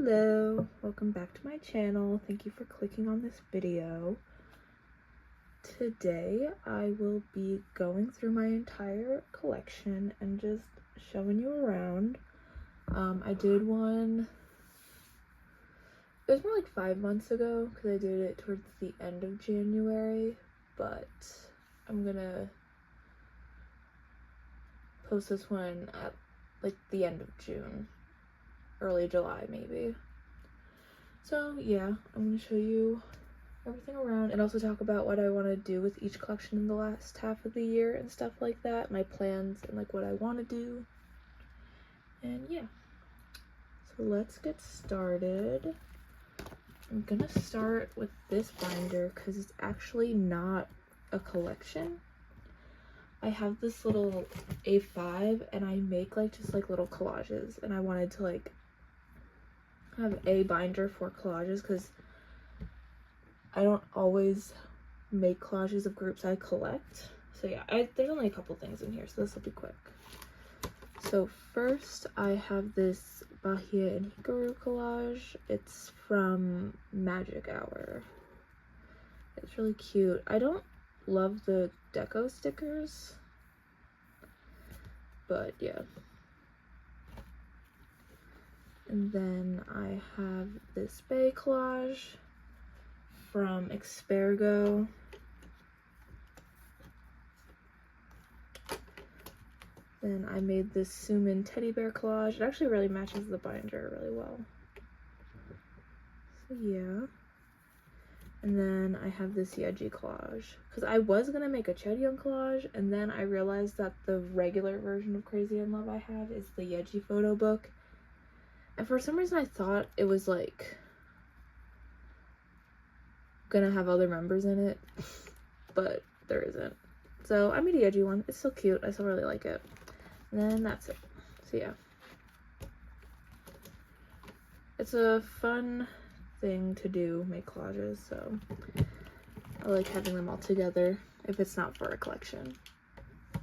Hello, welcome back to my channel. Thank you for clicking on this video. Today I will be going through my entire collection and just showing you around. I did one, it was more like 5 months ago because I did it towards the end of January, but I'm gonna post this one at like the end of June. Early July maybe. So yeah, I'm going to show you everything around and also talk about what I want to do with each collection in the last half of the year and stuff like that, my plans and like what I want to do. And yeah, so let's get started. I'm gonna start with this binder because it's actually not a collection. I have this little A5 and I make like just like little collages, and I wanted to like have a binder for collages because I don't always make collages of groups I collect. So yeah, there's only a couple things in here, so this will be quick. So first I have this Bahia and Hikaru collage. It's from Magic Hour. It's really cute. I don't love the deco stickers, but yeah. And then I have this Bay collage from Expergo. Then I made this Sumin teddy bear collage. It actually really matches the binder really well. So yeah. And then I have this Hyeju collage. Because I was going to make a chaerhyune collage, and then I realized that the regular version of Crazy in Love I have is the Hyeju photo book. And for some reason I thought it was like gonna have other members in it, but there isn't. So I made a Hyeju one. It's still cute. I still really like it. And then that's it. So yeah. It's a fun thing to do, make collages, so I like having them all together if it's not for a collection.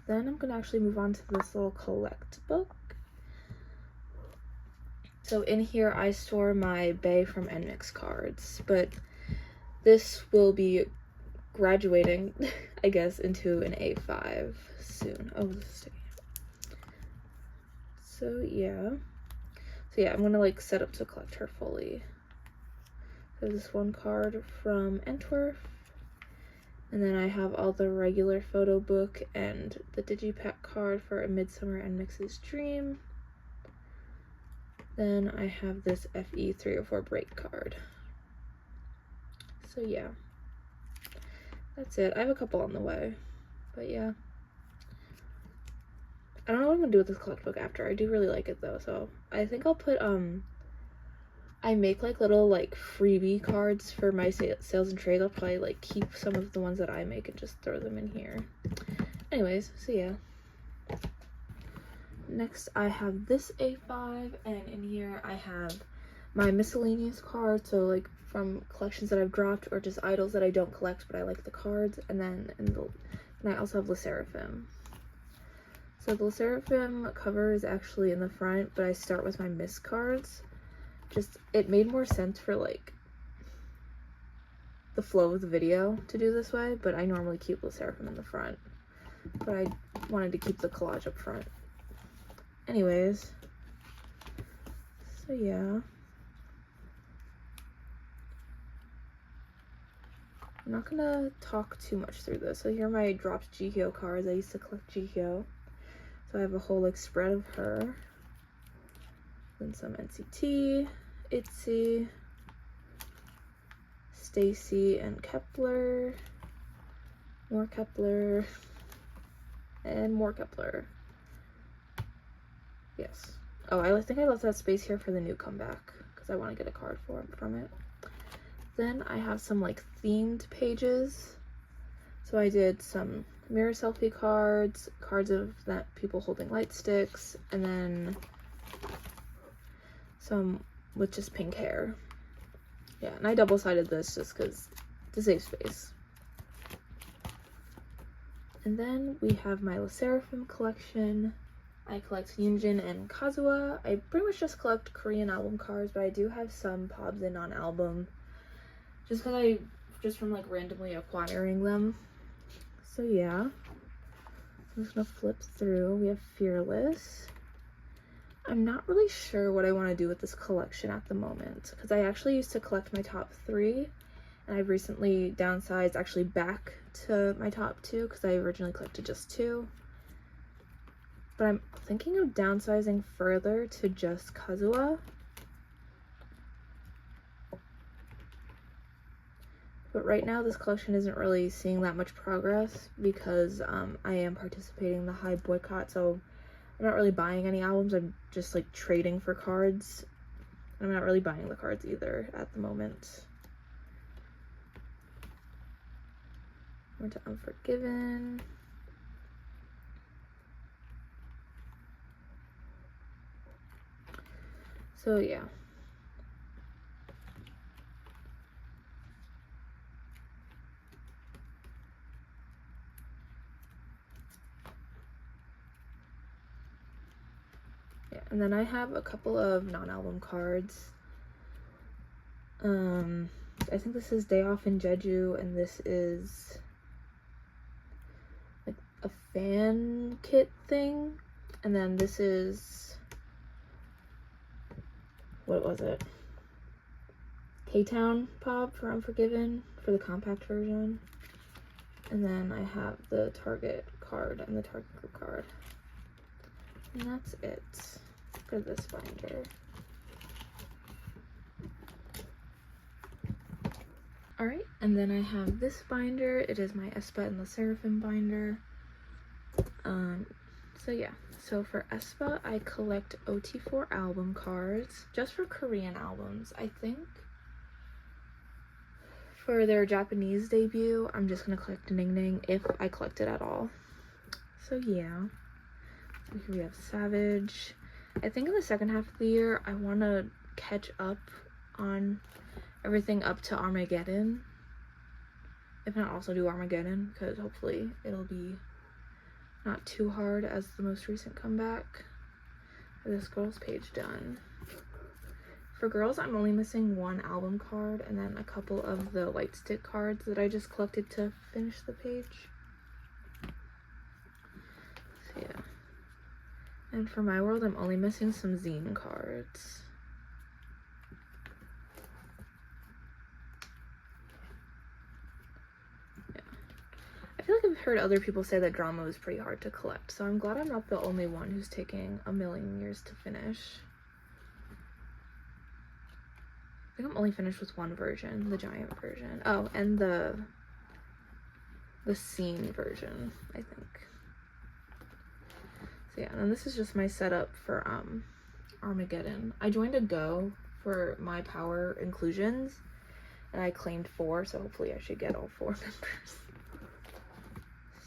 Then I'm gonna actually move on to this little collect book. So in here I store my Bay from nmixx cards, but this will be graduating, I guess, into an A5 soon. Oh, this is sticking out. So yeah, I'm gonna like set up to collect her fully. There's this one card from Antwerp, and then I have all the regular photo book and the digipack card for A Midsummer nmixx's Dream. Then I have this FE304 break card. So yeah, that's it. I have a couple on the way, but yeah. I don't know what I'm gonna do with this collect book after. I do really like it though, so I think I'll put, I make like little like freebie cards for my sales and trade. I'll probably like keep some of the ones that I make and just throw them in here. Anyways, so yeah. Next I have this A5, and in here I have my miscellaneous cards, so like from collections that I've dropped or just idols that I don't collect but I like the cards. And then and I also have lesserafim. So the lesserafim cover is actually in the front, but I start with my misc cards. Just it made more sense for like the flow of the video to do this way, but I normally keep lesserafim in the front, but I wanted to keep the collage up front. Anyways, so yeah, I'm not gonna talk too much through this. So here are my dropped Jihyo cards. I used to collect Jihyo, so I have a whole like spread of her. Then some NCT, ITZY, Stacy and Kepler, more Kepler, and more Kepler. Yes. Oh, I think I left that space here for the new comeback because I want to get a card from it. Then I have some like themed pages. So I did some mirror selfie cards, cards of that people holding light sticks, and then some with just pink hair. Yeah, and I double-sided this just because to save space. And then we have my lesserafim collection. I collect Yunjin and Kazuha. I pretty much just collect Korean album cards, but I do have some pobs in on album. Just from like randomly acquiring them. So yeah. I'm just gonna flip through. We have Fearless. I'm not really sure what I want to do with this collection at the moment, because I actually used to collect my top 3, and I've recently downsized actually back to my top 2 because I originally collected just 2. But I'm thinking of downsizing further to just Kazuha. But right now this collection isn't really seeing that much progress because I am participating in the High boycott, so I'm not really buying any albums. I'm just like trading for cards. I'm not really buying the cards either at the moment. Went to Unforgiven. So yeah. Yeah, and then I have a couple of non-album cards. I think this is Day Off in Jeju, and this is like a fan kit thing. And then this is, what was it? K-Town Pop for Unforgiven for the compact version. And then I have the Target card and the Target group card. And that's it for this binder. Alright, and then I have this binder. It is my aespa and lesserafim binder. So yeah, so for aespa, I collect OT4 album cards, just for Korean albums. I think for their Japanese debut, I'm just gonna collect ningning if I collect it at all. So yeah, so here we have Savage. I think in the second half of the year, I want to catch up on everything up to Armageddon. If not, also do Armageddon, because hopefully it'll be not too hard as the most recent comeback. This girls page done. For girls, I'm only missing 1 album card and then a couple of the light stick cards that I just collected to finish the page. So yeah. And for my world, I'm only missing some zine cards. I feel like I've heard other people say that drama is pretty hard to collect, so I'm glad I'm not the only one who's taking a million years to finish. I think I'm only finished with 1 version, the giant version. Oh, and the scene version, I think. So yeah, and then this is just my setup for Armageddon. I joined a Go for my power inclusions, and I claimed 4, so hopefully I should get all 4 members.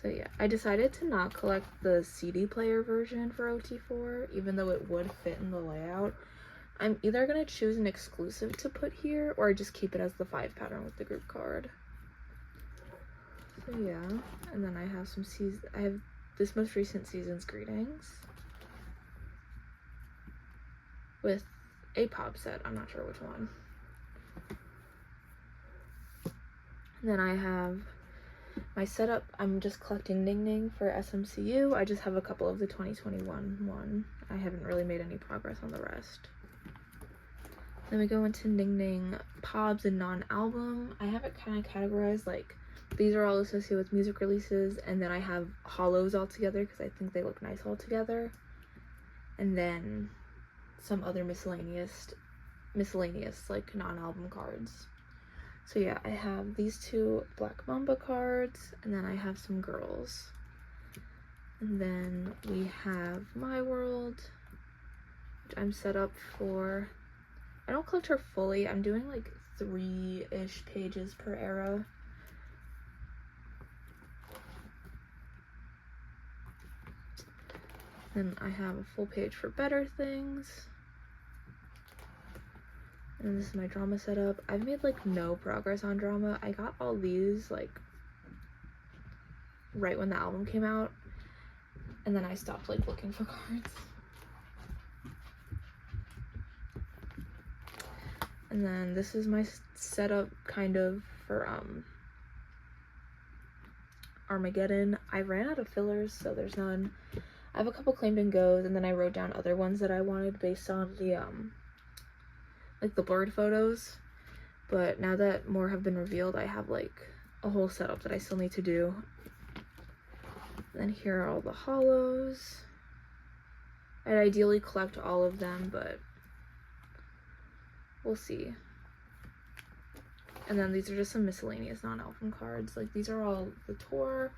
So yeah, I decided to not collect the CD player version for OT4, even though it would fit in the layout. I'm either going to choose an exclusive to put here, or just keep it as the 5 pattern with the group card. So yeah, and then I have some I have this most recent season's greetings with a pop set. I'm not sure which one. And then I have my setup. I'm just collecting ningning for SMCU. I just have a couple of the 2021 one. I haven't really made any progress on the rest. Then we go into ningning pobs and non-album. I have it kind of categorized like these are all associated with music releases, and then I have hollows all together because I think they look nice all together, and then some other miscellaneous like non-album cards. So yeah, I have these 2 Black Mamba cards, and then I have some girls. And then we have My World, which I'm set up for. I don't collect her fully. I'm doing like 3-ish pages per era. Then I have a full page for Better Things. And this is my drama setup. I've made like no progress on drama. I got all these like right when the album came out, and then I stopped like looking for cards. And then this is my setup kind of for Armageddon. I ran out of fillers, so there's none. I have a couple claimed and goes, and then I wrote down other ones that I wanted based on the like the blurred photos. But now that more have been revealed, I have like a whole setup that I still need to do. And then here are all the hollows. I'd ideally collect all of them, but we'll see. And then these are just some miscellaneous non-album cards. Like these are all the tour.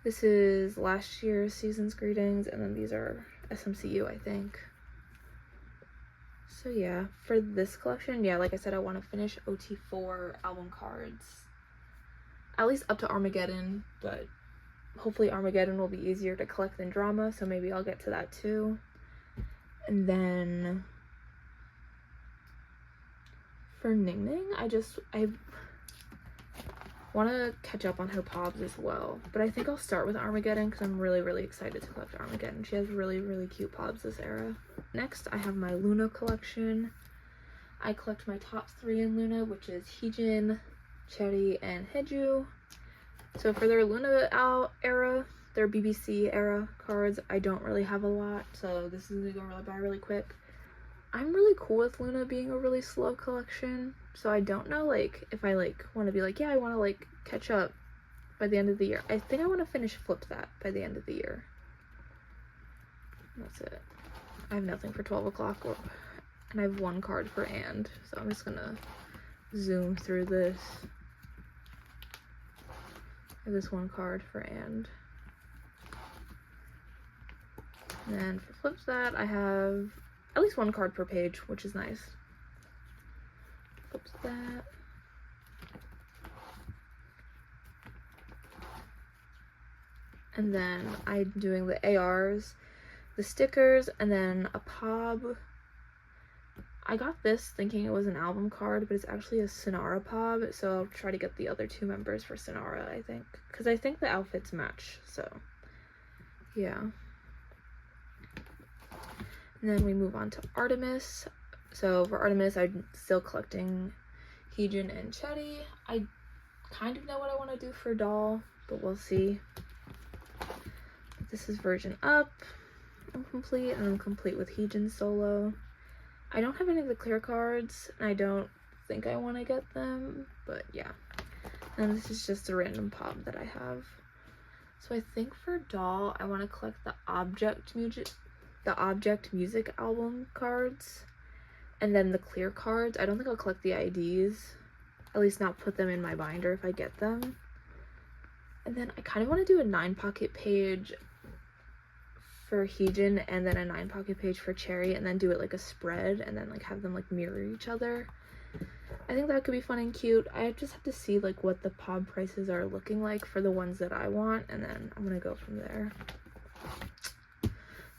This is last year's season's greetings, and then these are SMCU, I think. So yeah, for this collection, yeah, like I said, I want to finish OT4 album cards. At least up to Armageddon, but hopefully Armageddon will be easier to collect than Drama, so maybe I'll get to that too. And then for Ningning, I want to catch up on her pobs as well, but I think I'll start with Armageddon because I'm really excited to collect Armageddon. She has really cute pobs this era. Next, I have my loona collection. I collect my top 3 in loona, which is heejin, choerry, and heeju. So for their loona era, their BBC era cards, I don't really have a lot, so this is gonna go by really quick. I'm really cool with loona being a really slow collection, so I don't know like if I like want to be like, yeah, I want to like catch up by the end of the year. I think I want to finish flip that by the end of the year. That's it. I have nothing for 12 o'clock, and I have 1 card for and, so I'm just gonna zoom through this. I have this 1 card for and then for flips that, I have at least 1 card per page, which is nice. Flips that. And then I'm doing the ARs, the stickers, and then a pob. I got this thinking it was an album card, but it's actually a Sonara pob, so I'll try to get the other 2 members for Sonara, I think. Because I think the outfits match, so yeah. And then we move on to Artemis. So for Artemis, I'm still collecting Heejin and Choerry. I kind of know what I want to do for doll, but we'll see. This is version up. I'm complete, and I'm complete with Heejin solo. I don't have any of the clear cards, and I don't think I want to get them, but yeah. And this is just a random pob that I have. So I think for doll, I want to collect the object music album cards, and then the clear cards. I don't think I'll collect the IDs, at least not put them in my binder if I get them. And then I kind of want to do a 9-pocket page for Heejin, and then a 9-pocket page for Choerry, and then do it like a spread, and then like have them like mirror each other. I think that could be fun and cute. I just have to see like what the pob prices are looking like for the ones that I want, and then I'm gonna go from there.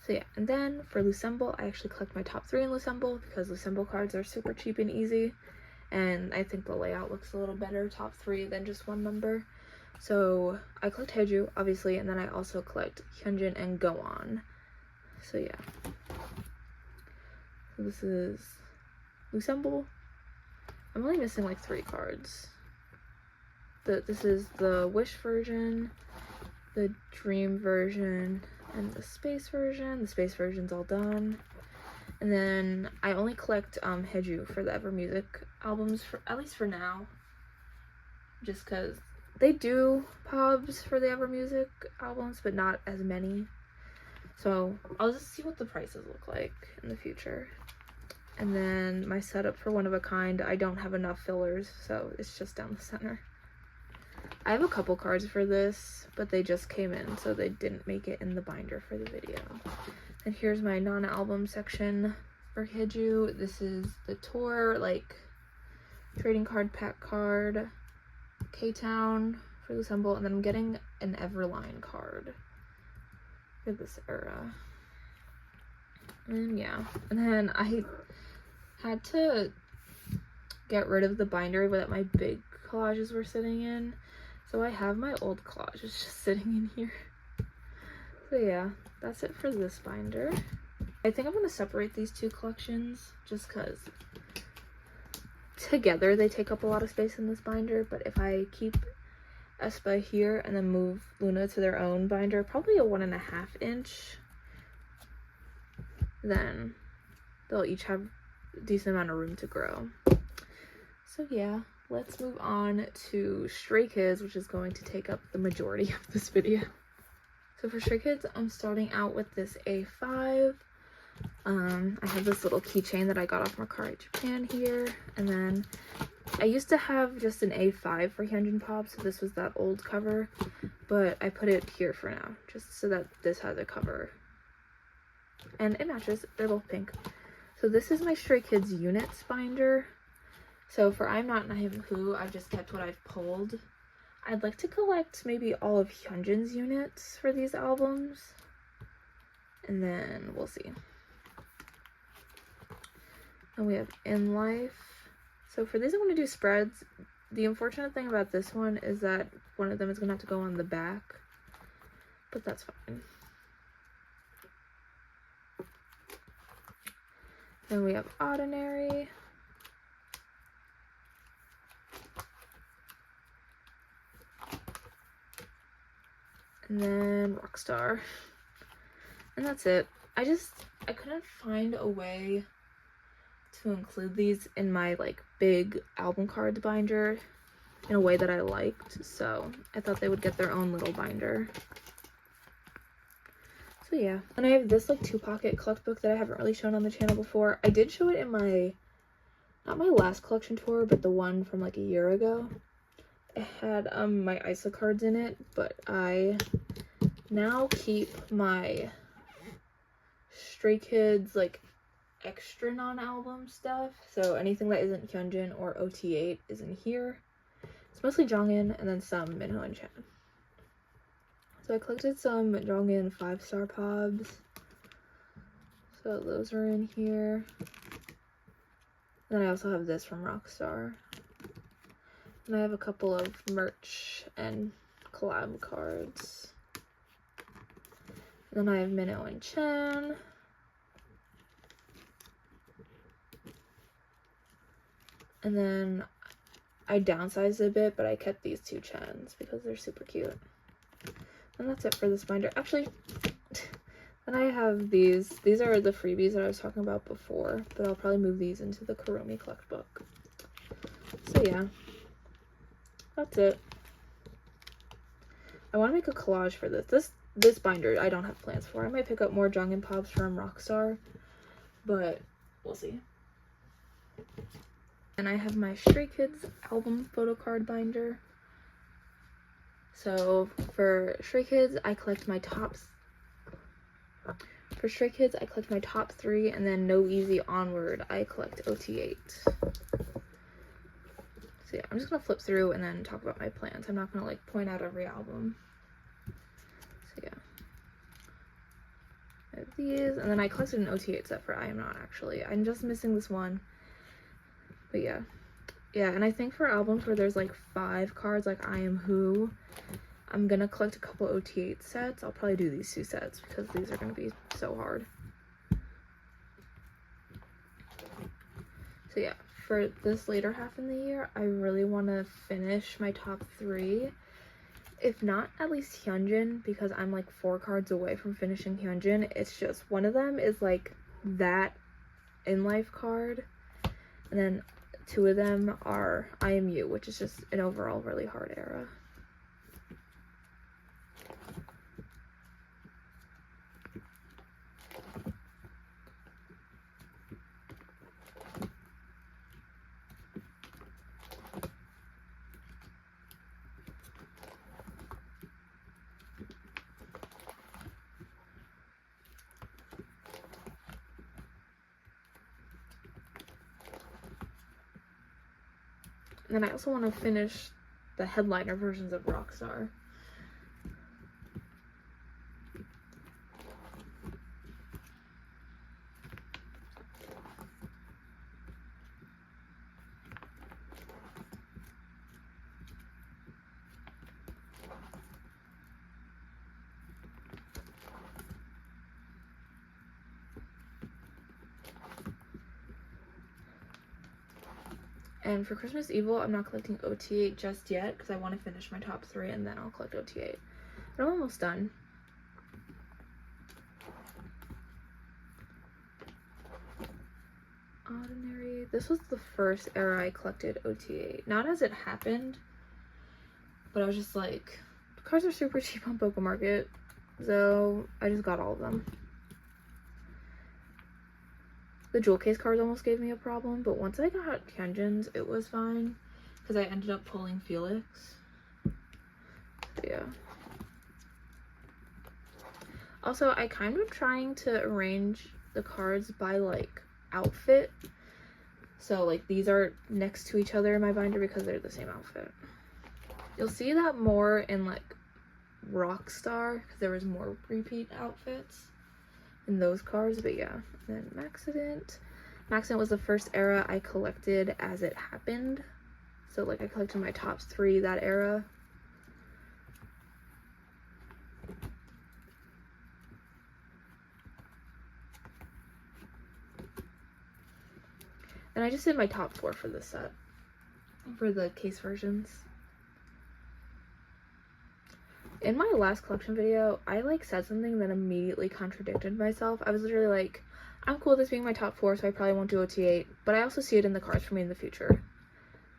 So yeah, and then for loossemble, I actually collect my top 3 in loossemble because loossemble cards are super cheap and easy, and I think the layout looks a little better top 3 than just 1 member. So I collect hyeju, obviously, and then I also collect hyunjin and gowon. So yeah. So this is loossemble. I'm only missing like 3 cards. This is the wish version, the dream version, and the space version. The space version's all done. And then I only collect hyeju for the Ever Music albums, for at least for now, just because they do pobs for the Ever Music albums, but not as many. So I'll just see what the prices look like in the future. And then my setup for One of a Kind, I don't have enough fillers, so it's just down the center. I have a couple cards for this, but they just came in, so they didn't make it in the binder for the video. And here's my non-album section for hyeju. This is the tour, like, trading card, pack card, K-Town for loossemble, and then I'm getting an Everline card for this era. And yeah, and then I had to get rid of the binder that my big collages were sitting in, so I have my old collages just sitting in here. So yeah, that's it for this binder. I think I'm going to separate these two collections just because together they take up a lot of space in this binder, but if I keep aespa here and then move Loona to their own binder, probably a 1.5 inch, then they'll each have a decent amount of room to grow. So yeah, let's move on to Stray Kids, which is going to take up the majority of this video. So for Stray Kids, I'm starting out with this A5. I have this little keychain that I got off Mercari Japan here, and then I used to have just an A5 for Hyunjin Pop, so this was that old cover, but I put it here for now, just so that this has a cover. And it matches, they're both pink. So this is my Stray Kids units binder. So for I'm Not I Am Who, I've just kept what I've pulled. I'd like to collect maybe all of Hyunjin's units for these albums, and then we'll see. And we have In Life. So for these I'm going to do spreads. The unfortunate thing about this one is that one of them is going to have to go on the back, but that's fine. Then we have Ordinary. And then Rockstar. And that's it. I couldn't find a way to include these in my like big album cards binder in a way that I liked, so I thought they would get their own little binder. So yeah, and I have this like 2-pocket collect book that I haven't really shown on the channel before. I did show it in my, not my last collection tour, but the one from like a year ago. It had my aespa cards in it, but I now keep my Stray Kids like extra non-album stuff, so anything that isn't Hyunjin or OT8 is in here. It's mostly Jongin and then some Minho and Chan. So I collected some Jongin 5-star pobs, so those are in here. And then I also have this from Rockstar, and I have a couple of merch and collab cards. And then I have Minho and Chan. And then I downsized a bit, but I kept these 2 Chans because they're super cute. And that's it for this binder. Actually, then I have these. These are the freebies that I was talking about before, but I'll probably move these into the Kurumi Collect book. So yeah, that's it. I want to make a collage for this. This binder I don't have plans for. I might pick up more Jongin Pops from Rockstar, but we'll see. And I have my Stray Kids album photo card binder. So for Stray Kids, I collect my top 3, and then No Easy onward, I collect OT8. So yeah, I'm just gonna flip through and then talk about my plans. I'm not gonna like point out every album. So yeah. I have these, and then I collected an OT8 set for I Am Not actually. I'm just missing this one. But yeah, and I think for albums where there's like 5 cards, like I Am Who, I'm gonna collect a couple OT8 sets. I'll probably do these 2 sets because these are gonna be so hard. So yeah, for this later half in the year, I really want to finish my top 3. If not, at least Hyunjin, because I'm like 4 cards away from finishing Hyunjin. It's just one of them is like that In Life card, and then 2 of them are I Am You, which is just an overall really hard era. And then I also want to finish the headliner versions of Rockstar. And for Christmas Evil, I'm not collecting OT8 just yet because I want to finish my top 3 and then I'll collect OT8. But I'm almost done. Ordinary. This was the first era I collected OT8. Not as it happened, but I was just like, cards are super cheap on Poke Market, so I just got all of them. The jewel case cards almost gave me a problem, but once I got Hyunjins, it was fine because I ended up pulling Felix. So yeah. Also, I kind of trying to arrange the cards by like outfit. So like these are next to each other in my binder because they're the same outfit. You'll see that more in like Rockstar because there was more repeat outfits in those cards, but yeah. And then Maxident. Maxident was the first era I collected as it happened. So like I collected my top 3 that era. And I just did my top 4 for this set, for the case versions. In my last collection video, I like said something that immediately contradicted myself. I was literally like, I'm cool with this being my top 4, so I probably won't do OT8, but I also see it in the cards for me in the future.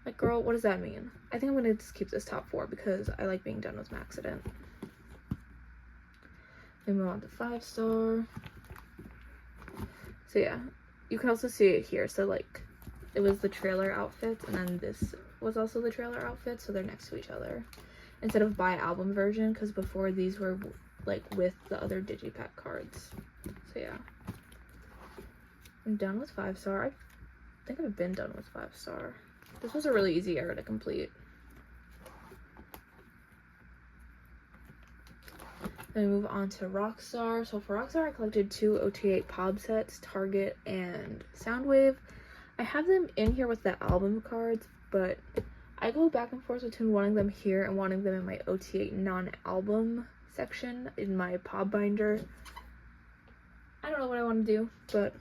Like, girl, what does that mean? I think I'm gonna just keep this top 4 because I like being done with Maxident. Then move on to 5-star. So yeah, you can also see it here. So like, it was the trailer outfits, and then this was also the trailer outfit, so they're next to each other. Instead of by album version, because before these were like with the other digipack cards. So yeah. I'm done with 5-star. I think I've been done with 5-star. This was a really easy era to complete. Then we move on to Rockstar. So for Rockstar, I collected 2 OT8 POB sets, Target and Soundwave. I have them in here with the album cards, but I go back and forth between wanting them here and wanting them in my OT8 non-album section in my POB binder. I don't know what I want to do, but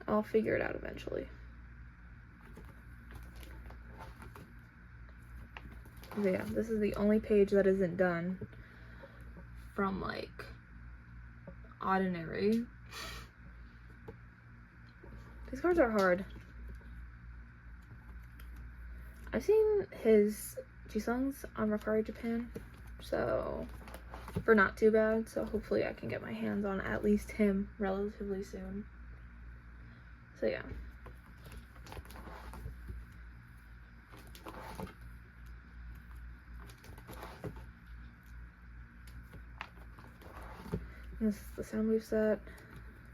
I'll figure it out eventually. But yeah, this is the only page that isn't done from like Ordinary. These cards are hard. I've seen his G-Songs on Rakari Japan, so for not too bad, so hopefully I can get my hands on at least him relatively soon. So yeah. This is the Soundwave set,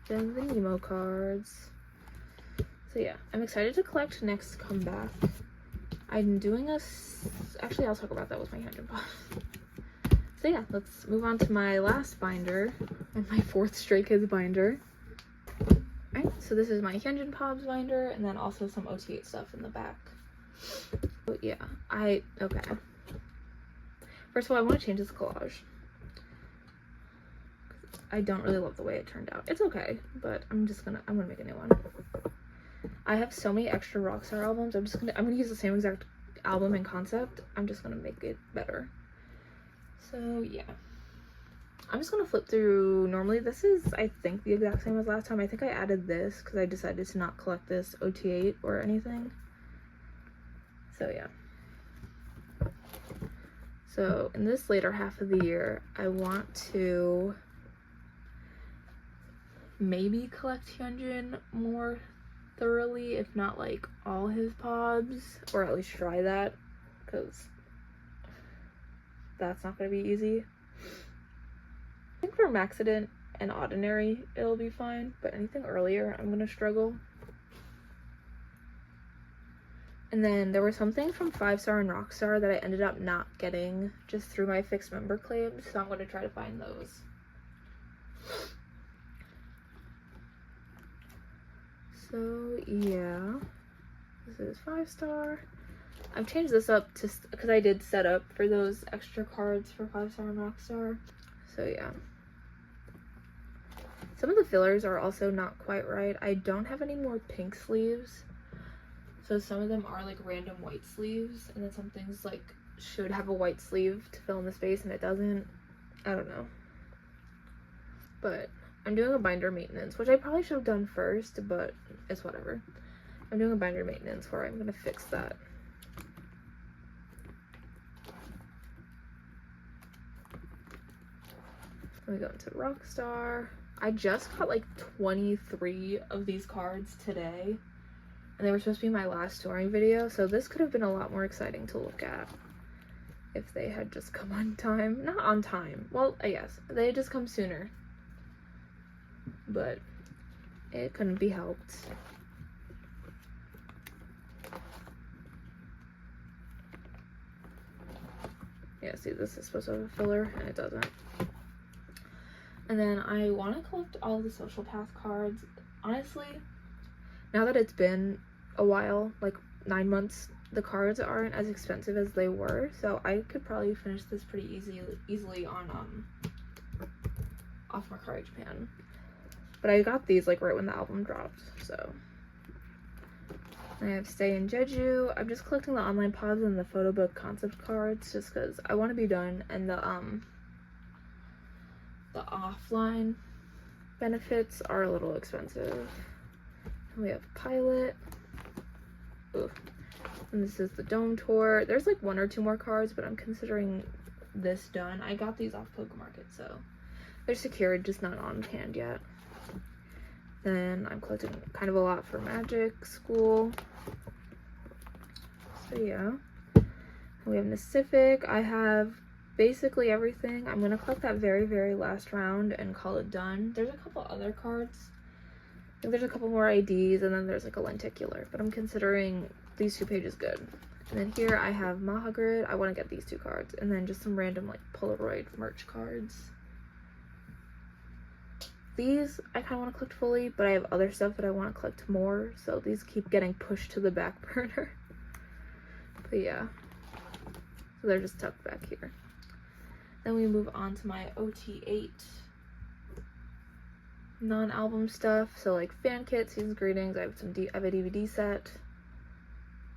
then the Nemo cards. So yeah, I'm excited to collect next comeback. I'm doing actually I'll talk about that with my Hyunjin Pops. So yeah, let's move on to my last binder and my 4th Stray Kids binder. Alright, so this is my Hyunjin Pops binder and then also some OT8 stuff in the back. So yeah, okay. First of all, I want to change this collage. I don't really love the way it turned out. It's okay, but I'm gonna make a new one. I have so many extra Rockstar albums. I'm gonna use the same exact album and concept. I'm just gonna make it better. So yeah, I'm just gonna flip through. Normally this is, I think, the exact same as last time. I think I added this because I decided to not collect this OT8 or anything. So yeah. So in this later half of the year, I want to maybe collect Hyunjin more thoroughly, if not like all his pobs, or at least try that, because that's not going to be easy. I think for Maxident and Ordinary it'll be fine, but anything earlier I'm going to struggle. And then there were some things from 5-star and Rockstar that I ended up not getting just through my fixed member claims, so I'm going to try to find those. So yeah, this is 5-star. I've changed this up to, because I did set up for those extra cards for 5-star and Rockstar. So yeah. Some of the fillers are also not quite right. I don't have any more pink sleeves. So some of them are like random white sleeves, and then some things like should have a white sleeve to fill in the space and it doesn't. I don't know. But I'm doing a binder maintenance, which I probably should have done first, but it's whatever. I'm doing a binder maintenance where I'm gonna fix that. We go into Rockstar. I just got like 23 of these cards today, and they were supposed to be my last touring video, so this could have been a lot more exciting to look at if they had just come on time. Not on time. Well, I guess. They had just come sooner. But it couldn't be helped. Yeah, see, this is supposed to have a filler, and it doesn't. And then I want to collect all of the social path cards. Honestly, now that it's been a while, like 9 months, the cards aren't as expensive as they were, so I could probably finish this pretty easily on off my Courage Japan. But I got these like right when the album dropped, so. I have Stay in Jeju. I'm just collecting the online pobs and the photo book concept cards just because I want to be done, and the offline benefits are a little expensive. And we have Pilot. Oof. And this is the Dome Tour. There's like 1 or 2 more cards, but I'm considering this done. I got these off Poke Market, so they're secured, just not on hand yet. Then I'm collecting kind of a lot for Magic School. So yeah. We have Pacific. I have basically everything. I'm gonna collect that very, very last round and call it done. There's a couple other cards. I think there's a couple more IDs, and then there's like a lenticular, but I'm considering these 2 pages good. And then here I have Mahagrid. I want to get these 2 cards, and then just some random like Polaroid merch cards. These I kind of want to collect fully, but I have other stuff that I want to collect more, so these keep getting pushed to the back burner. But yeah, so they're just tucked back here. Then we move on to my OT8 non-album stuff, so like fan kit, season's greetings. I have I have a DVD set.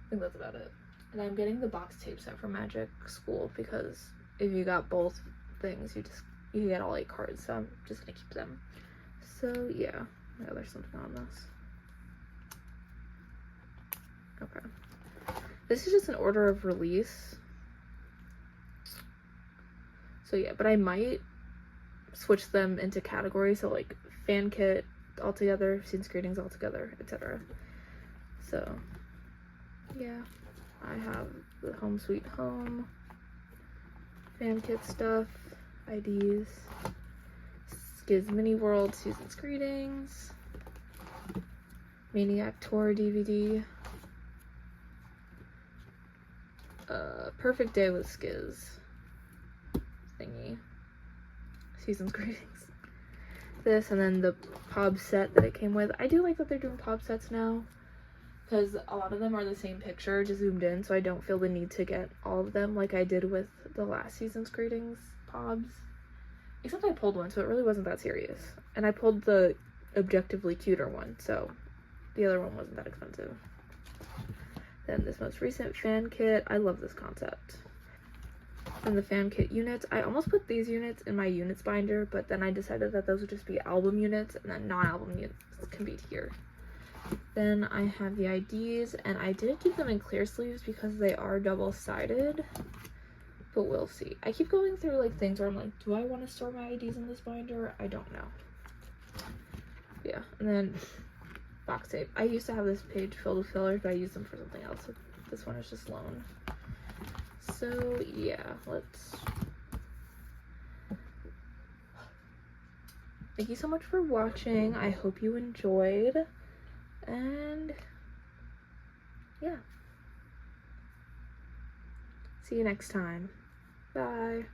I think that's about it. And I'm getting the box tape set for Magic School because if you got both things, you get all 8 cards. So I'm just gonna keep them. So yeah, there's something on this. Okay, this is just an order of release. So yeah, but I might switch them into categories, so like fan kit altogether, season's greetings altogether, etc. So yeah, I have the Home Sweet Home fan kit stuff, IDs, Skiz Mini World season's greetings, Maniac Tour DVD, Perfect Day with Skiz thingy, season's greetings. This, and then the pob set that it came with. I do like that they're doing pob sets now, because a lot of them are the same picture, just zoomed in, so I don't feel the need to get all of them like I did with the last season's greetings pobs. Except I pulled one, so it really wasn't that serious. And I pulled the objectively cuter one, so the other one wasn't that expensive. Then this most recent fan kit. I love this concept. And the fan kit units. I almost put these units in my units binder, but then I decided that those would just be album units, and then non-album units can be here. Then I have the IDs, and I didn't keep them in clear sleeves because they are double-sided, but we'll see. I keep going through like things where I'm like, do I want to store my IDs in this binder? I don't know. Yeah, and then box tape. I used to have this page filled with fillers, but I used them for something else. So this one is just loan. So yeah, thank you so much for watching. I hope you enjoyed, and yeah, see you next time. Bye.